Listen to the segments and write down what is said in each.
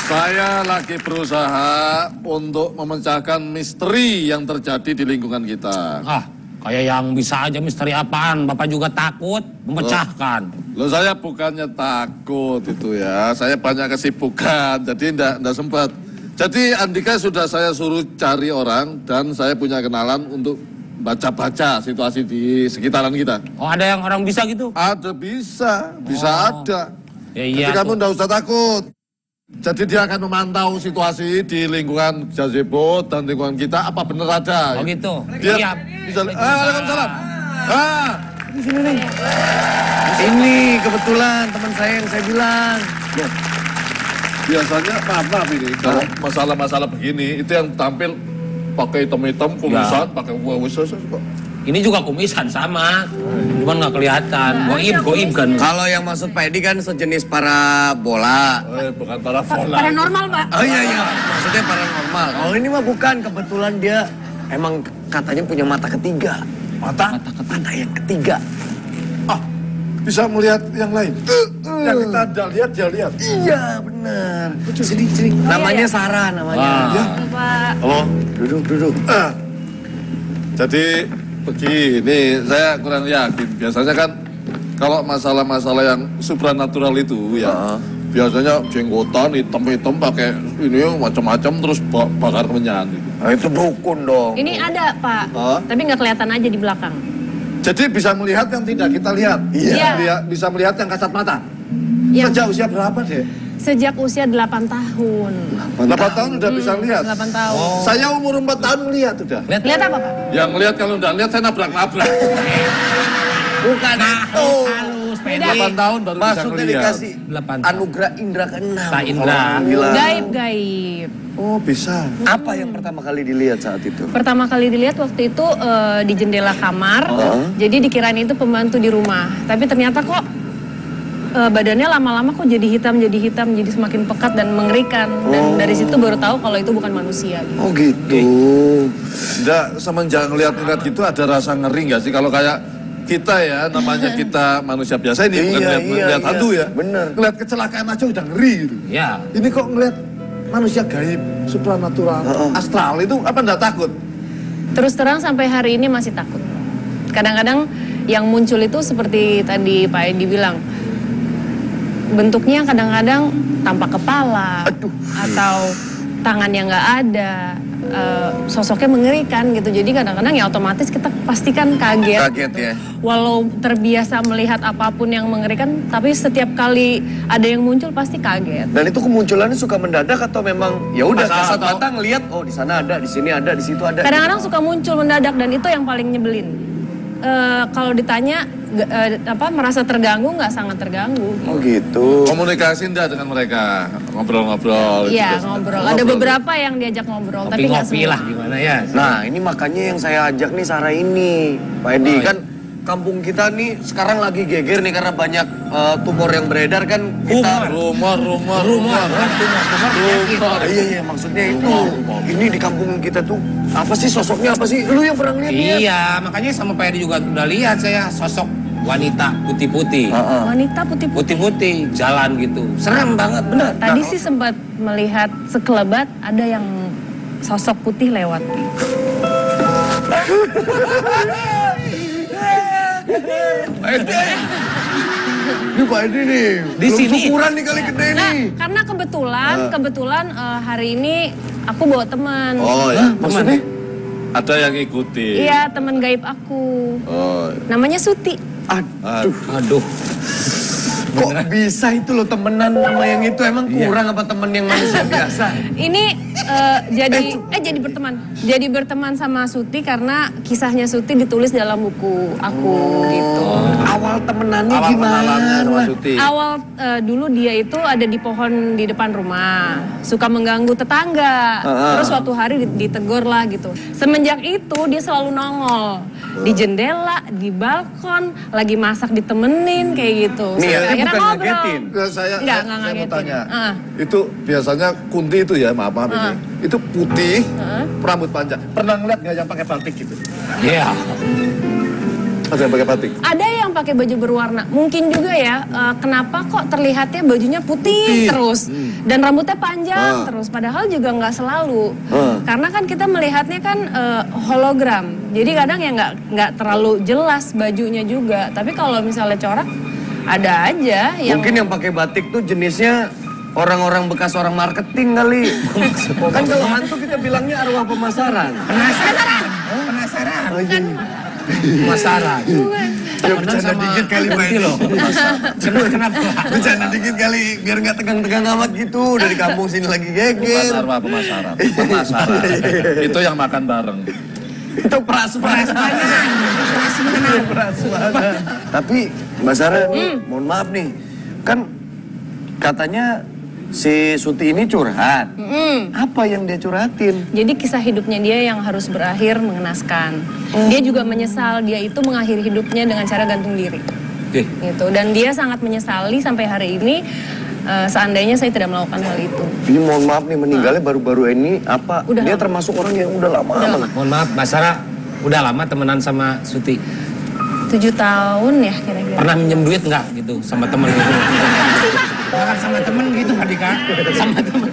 Saya lagi berusaha untuk memecahkan misteri yang terjadi di lingkungan kita. Ah, kayak yang bisa aja misteri apaan? Bapak juga takut memecahkan. Loh, saya bukannya takut itu ya. Saya banyak kesibukan, jadi enggak sempat. Jadi Andika sudah saya suruh cari orang dan saya punya kenalan untuk baca-baca situasi di sekitaran kita. Oh, ada yang orang bisa gitu? Ada, bisa ada. Ya, iya. Jadi kamu enggak usah takut. Jadi dia akan memantau situasi di lingkungan gazebo dan lingkungan kita, apa benar ada. Oh gitu? Dia Iya. bisa, waalaikumsalam. Di sini nih. Ini kebetulan teman saya yang saya bilang. Loh, biasanya maaf ini, kalau masalah-masalah begini, itu yang tampil pakai hitam-hitam, kumisan, pakai khusus kok. Ini juga kumisan sama, cuman nggak kelihatan. Goib kan. Kalau yang maksud Pak Edi kan sejenis parabola. Bukan parabola. Paranormal, Pak. Oh iya, maksudnya paranormal. Oh ini mah bukan, kebetulan dia emang katanya punya mata ketiga. Mata yang ketiga. Ah, bisa melihat yang lain. Yang kita ada lihat, dia lihat. Iya, benar. Sini. Namanya Sarah namanya. Ya. Pak. Halo, duduk. Jadi begini, saya kurang yakin. Biasanya kan kalau masalah-masalah yang supranatural itu ya, biasanya jenggotan hitam-hitam pakai ini macam-macam terus bakar menyan. Nah, itu dukun dong. Ini ada, Pak. Tapi nggak kelihatan aja di belakang. Jadi bisa melihat yang tidak kita lihat. Iya. Bisa melihat yang kasat mata. Iya. Sejak usia berapa deh? Sejak usia 8 tahun. 8 tahun udah bisa lihat. 8 tahun. Saya umur 4 tahun melihat udah. Lihat apa, Pak? Yang melihat kalau udah lihat saya nabrak-nabrak. Bukan itu. Halus, Pak Edi. 8 tahun baru bisa Maksudnya ngelihat. dikasih 8 tahun. anugerah indra keenam. Pak Indra. Gaib. Oh bisa. Apa yang pertama kali dilihat saat itu? Pertama kali dilihat waktu itu di jendela kamar. Jadi dikirain itu pembantu di rumah. Tapi ternyata kok badannya lama-lama kok jadi hitam, jadi semakin pekat dan mengerikan. Dan dari situ baru tahu kalau itu bukan manusia. Gitu. Oh gitu. Enggak, semenjak ngeliat-ngeliat gitu ada rasa ngeri nggak sih? Kalau kayak kita ya, namanya kita manusia biasa ini, bukan ngeliat hantu ya. Bener. Ngeliat kecelakaan aja udah ngeri gitu. Ya. Ini kok ngeliat manusia gaib, supranatural, astral itu apa enggak takut? Terus terang sampai hari ini masih takut. Kadang-kadang yang muncul itu seperti tadi Pak Edi bilang, bentuknya kadang-kadang tanpa kepala, atau tangan yang nggak ada, sosoknya mengerikan gitu. Jadi kadang-kadang ya otomatis kita pastikan kaget. Kaget gitu. ya. Walau terbiasa melihat apapun yang mengerikan, tapi setiap kali ada yang muncul pasti kaget. Dan itu kemunculannya suka mendadak atau memang ya udah Masa kasat atau- mata ngelihat oh di sana ada, di sini ada, di situ ada. Kadang-kadang suka muncul mendadak dan itu yang paling nyebelin. Kalau ditanya merasa terganggu nggak, sangat terganggu. Oh gitu. Komunikasi enggak dengan mereka? Ngobrol-ngobrol. Iya, gitu. ngobrol. Ada beberapa yang diajak ngobrol, tapi nggak Ngopi-ngopi semua. lah gimana ya. Nah ini makanya yang saya ajak nih Sarah ini, Pak Edi kan kampung kita nih sekarang lagi geger nih karena banyak tumor yang beredar kan kita. Rumor. Iya maksudnya itu. Ini di kampung kita tuh apa sih sosoknya apa sih? Lu yang pernah lihat ya? Iya, makanya sama Pak Edi juga udah lihat saya sosok wanita putih-putih. Wanita putih-putih. Putih-putih jalan gitu. Serem banget, bener. Tadi sih sempat melihat sekelebat ada yang sosok putih lewat. Pak Edi. Ini Pak Edi nih. Di Belum sini. syukuran nih kali gede Nah, nih. karena kebetulan hari ini aku bawa teman. Oh ya. Maksudnya? Ada yang ikuti. Iya, teman gaib aku. Oh. Namanya Suti. Aduh. Kok bisa itu lo temenan sama yang itu? Emang kurang apa temen yang manusia biasa? Ini jadi berteman. Jadi berteman sama Suti karena kisahnya Suti ditulis dalam buku aku gitu. Awal temenannya Awal kenalannya sama gimana? Suti. Awal dulu dia itu ada di pohon di depan rumah, suka mengganggu tetangga. Terus suatu hari ditegur lah gitu. Semenjak itu dia selalu nongol di jendela, di balkon, lagi masak ditemenin kayak gitu. Nih, Sampai dia akhirnya bukan ngobrol. ngagetin. Saya mau ngagetin. tanya. Ah. Itu biasanya kunti itu ya, maaf ini. Itu putih, rambut panjang. Pernah ngeliat nggak yang pakai batik gitu? Iya. Ada yang pakai batik? Ada yang pakai baju berwarna. Mungkin juga ya, kenapa kok terlihatnya bajunya putih terus dan rambutnya panjang terus. Padahal juga nggak selalu. Karena kan kita melihatnya kan hologram. Jadi kadang ya nggak terlalu jelas bajunya juga. Tapi kalau misalnya corak, ada aja yang... Mungkin yang pakai batik tuh jenisnya orang-orang bekas orang marketing kali. Kan kalau hantu kita bilangnya arwah pemasaran. Penasaran. Oh, iya. Pemasaran. Ya bercanda dikit kali Pak Edi. Kenapa? Bercanda dikit kali biar nggak tegang-tegang amat gitu. Dari kampung sini lagi Bukan geger. arwah pemasaran. Pemasaran. Itu yang makan bareng. Itu prasmanan. Tapi Mbak Sarah, mohon maaf nih. Kan katanya si Suti ini curhat. Apa yang dia curhatin? Jadi kisah hidupnya dia yang harus berakhir mengenaskan. Dia juga menyesal dia itu mengakhiri hidupnya dengan cara gantung diri. Gitu. Dan dia sangat menyesali sampai hari ini seandainya saya tidak melakukan hal itu. Ini mohon maaf nih meninggalnya baru-baru ini apa? Udah Dia lama. termasuk orang yang udah lama banget. Mohon maaf, Mbak Sarah udah lama temenan sama Suti. 7 tahun ya kira-kira. Pernah minjem duit nggak gitu sama temen gitu? Bukan sama temen gitu Kak Dika. Sama temen.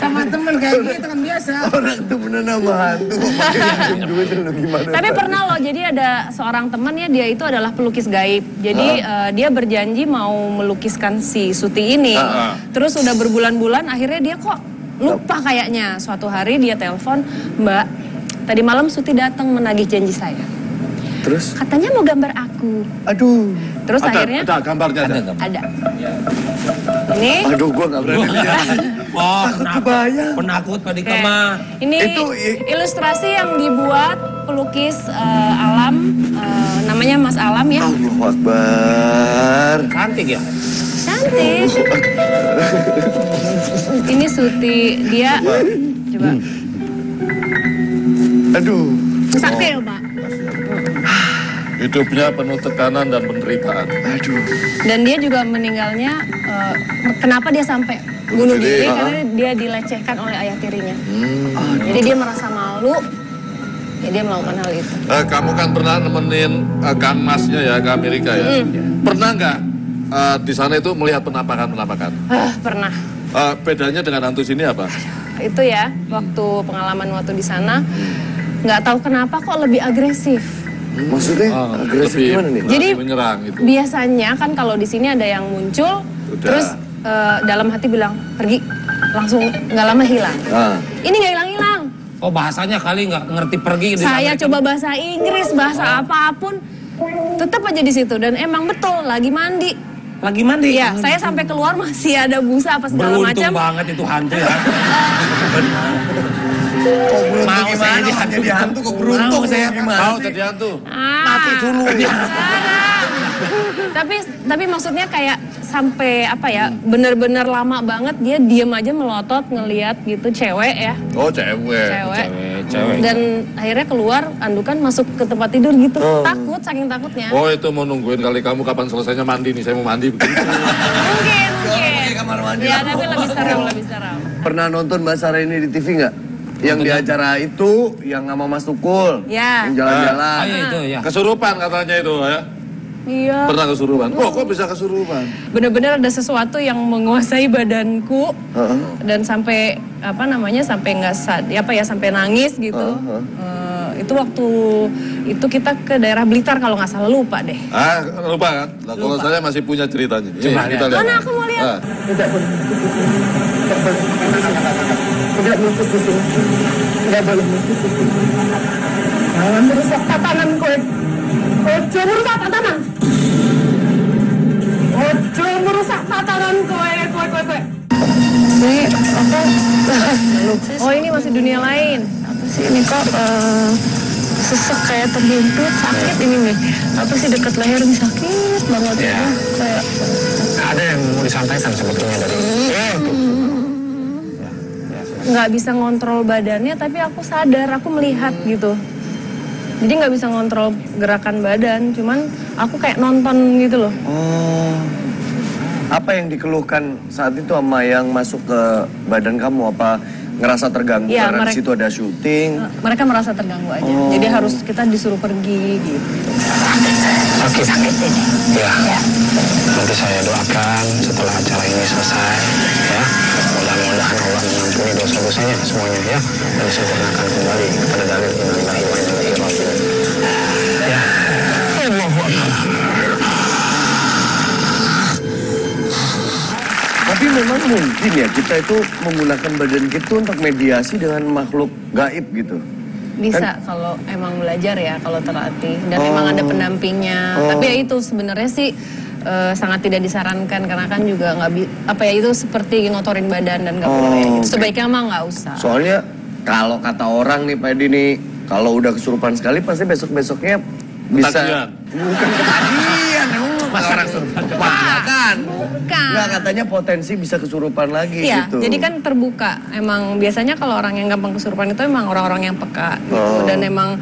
Sama temen kayak gitu kan biasa. Orang tuh bener nama hantu. Minjem duit lu gimana? Tapi pernah loh, jadi ada seorang temannya dia itu adalah pelukis gaib. Jadi dia berjanji mau melukiskan si Suti ini. Terus udah berbulan-bulan akhirnya dia kok lupa kayaknya. Suatu hari dia telepon, "Mbak, tadi malam Suti datang menagih janji saya. Terus? Katanya mau gambar aku." Aduh. Terus akhirnya Ada gambarnya ada. ada. Ini Aduh gua gak berani lihat. Oh, Takut kebayang. penakut Pak Dika mah. ini Itu ilustrasi yang dibuat pelukis alam, namanya Mas Alam ya. Allahu Akbar. Cantik ya? Cantik. Ini Suti, dia coba. Aduh. Saktil, Pak. Hidupnya penuh tekanan dan penderitaan. Aduh. Dan dia juga meninggalnya, kenapa dia sampai bunuh diri? Karena dia dilecehkan oleh ayah tirinya. Jadi dia merasa malu, ya dia melakukan hal itu. Kamu kan pernah nemenin Kang Masnya ya ke Amerika ya. Pernah nggak di sana itu melihat penampakan-penampakan? Pernah. Bedanya dengan hantu sini apa? Itu ya, pengalaman waktu di sana, nggak tahu kenapa kok lebih agresif. Maksudnya agresif Lebih gimana nih? Jadi menyerang gitu. biasanya kan kalau di sini ada yang muncul, terus dalam hati bilang pergi, langsung nggak lama hilang. Ini nggak hilang-hilang. Oh bahasanya kali nggak ngerti pergi. di Saya Amerika. coba bahasa Inggris, bahasa apapun, tetap aja di situ. Dan emang betul lagi mandi. Lagi mandi. Iya, saya sampai keluar masih ada busa apa segala Beruntung macam. banget itu hantu ya. Kok beruntung Mau saya gimana? jadi Jadi hantu kok beruntung Mau saya gimana? Mau jadi hantu? Mati dulu. Tapi maksudnya kayak sampai apa ya, bener-bener lama banget dia diem aja melotot ngeliat gitu cewek ya. Oh cewek. Cewek. Dan akhirnya keluar andukan masuk ke tempat tidur gitu. Takut, saking takutnya. Oh itu mau nungguin kali kamu kapan selesainya mandi nih, saya mau mandi begitu. Mungkin. Pakai kamar mandi. Ya tapi lebih seram. Pernah nonton Mbak Sarah ini di TV nggak? Yang di acara itu, yang sama Mas Tukul. Ya. Yang jalan-jalan. Oh iya itu ya. Kesurupan katanya itu ya. Iya. Pernah kesurupan? Kok bisa kesurupan? Bener-bener ada sesuatu yang menguasai badanku dan sampai apa namanya sampai nggak sampai nangis gitu. Itu waktu itu kita ke daerah Blitar kalau nggak salah, lupa deh. Lupa kan? Nah, kalau saya masih punya ceritanya. Coba Kita lihat. Mana aku mau lihat? Tidak melukis di sini. Tidak boleh melukis di sini. Jangan merusak tatanan kowe. Ojo merusak tatanan. Ojo merusak tatanan kowe. Ini apa? Oh ini masih dunia lain. Apa sih ini kok sesek kayak terhimpit, sakit ini nih. Apa sih dekat leher ini sakit banget ya. Kayak Ada yang mau disampaikan sebetulnya dari. Nggak bisa ngontrol badannya, tapi aku sadar, aku melihat gitu. Jadi nggak bisa ngontrol gerakan badan, cuman aku kayak nonton gitu loh. Oh. Apa yang dikeluhkan saat itu sama yang masuk ke badan kamu? Apa ngerasa terganggu Iya, karena di situ ada syuting. Mereka merasa terganggu aja. Jadi harus kita disuruh pergi gitu. Sakit ini. Ya. Nanti saya doakan setelah acara ini selesai. Ya. Mudah-mudahan Allah mengampuni dosa-dosanya semuanya ya. Dan disempurnakan kembali kepada dalil innalillahi wa inna ilaihi raji'un. Ya. Allahu Akbar. Tapi memang mungkin ya kita itu menggunakan badan kita untuk mediasi dengan makhluk gaib gitu. Bisa kalau emang belajar ya, kalau terlatih dan emang ada pendampingnya. Tapi ya itu sebenarnya sih sangat tidak disarankan karena kan juga nggak itu seperti ngotorin badan dan nggak boleh. Gitu. Sebaiknya mah nggak usah. Soalnya kalau kata orang nih Pak Edi nih, kalau udah kesurupan sekali pasti besok-besoknya bisa. Ketagihan. Bukan ketagihan, emang orang kesurupan kan? Bukan. Nggak, katanya potensi bisa kesurupan lagi Iya, gitu. jadi kan terbuka. Emang biasanya kalau orang yang gampang kesurupan itu emang orang-orang yang peka gitu. Dan emang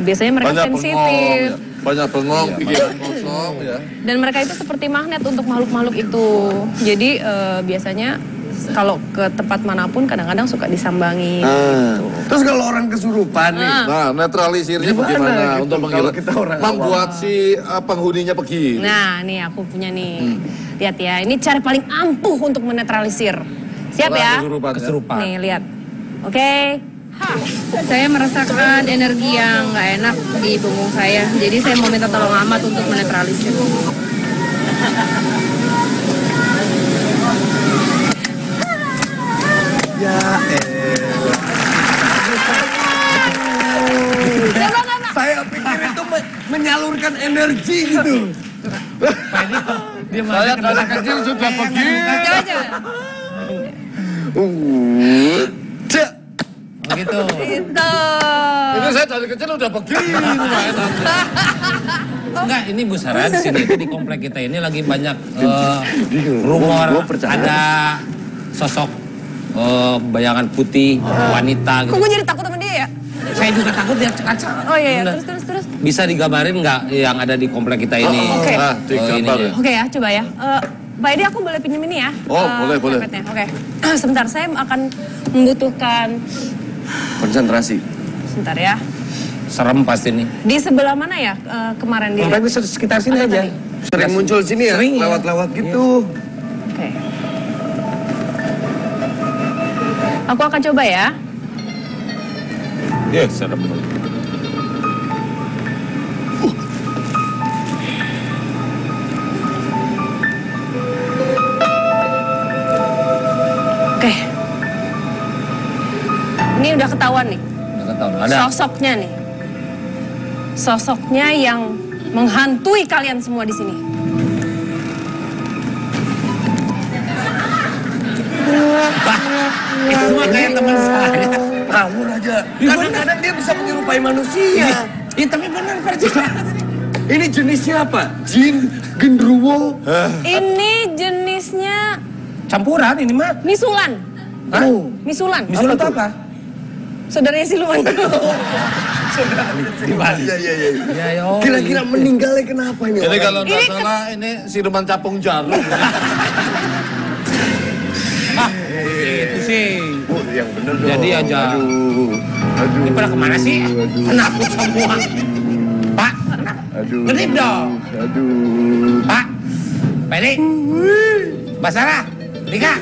biasanya mereka Banyak bengong, sensitif. ya. Banyak bengong, pikiran kosong ya. Dan mereka itu seperti magnet untuk makhluk-makhluk itu. Jadi biasanya kalau ke tempat manapun kadang-kadang suka disambangi. Terus kalau orang kesurupan nih, Nah, netralisirnya Gimana bagaimana gitu untuk kalau kita orang membuat si penghuninya pergi? Nah, nih aku punya nih. Lihat ya, ini cara paling ampuh untuk menetralisir. Siap ya? Kesurupan. Nih, lihat. Oke. Saya merasakan energi yang nggak enak di punggung saya. Jadi saya mau minta tolong Ahmad untuk menetralisir. ya saya pikir itu menyalurkan energi gitu. Saya dari kecil sudah begini. Cek. Gitu. Gitu. Ini saya dari kecil udah begini. Enggak, ini Bu Sarah di sini itu di komplek kita ini lagi banyak rumor Gua percaya. ada sosok bayangan putih wanita Kok gitu. gue jadi takut sama dia ya? Saya juga takut lihat kaca. Oh iya, Bener. terus. Bisa digambarin nggak yang ada di komplek kita ini? Oke. Nah, digambar. ininya. Oke ya, coba ya. Pak Edi, aku boleh pinjem ini ya? Oh, boleh. iPad-nya. Oke. Sebentar, saya akan membutuhkan... Konsentrasi. Sebentar ya. Serem pasti nih. Di sebelah mana ya kemarin dia? Komplek di sekitar sini Ada aja. tadi? Sering muncul sini ya, Sering, ya. lewat-lewat gitu. Oke. Aku akan coba ya. Ya, serem. Oke. Ini udah ketahuan nih. Udah ketahuan. Ada. Sosoknya nih. Sosoknya yang menghantui kalian semua di sini. Itu mah kayak teman saya. Ngawur aja. Kadang-kadang dia bisa menyerupai manusia. Iya tapi benar percaya. Ini jenisnya apa? Jin, genderuwo. Ini jenisnya Campuran ini mah. misulan. Oh. Misulan. Misalnya itu apa? Saudaranya siluman. Iya. Ya, yo. Kira-kira meninggalnya kenapa ini? Jadi orang? kalau nggak salah ini siluman capung jarum. Itu sih. Oh, yang bener dong. Jadi aja. Aduh. Ini pada kemana sih? Aduh. Penakut semua. Pak, Aduh. Ngedip dong. Aduh. Pak. Pak ini. Mbak Sarah. Rika.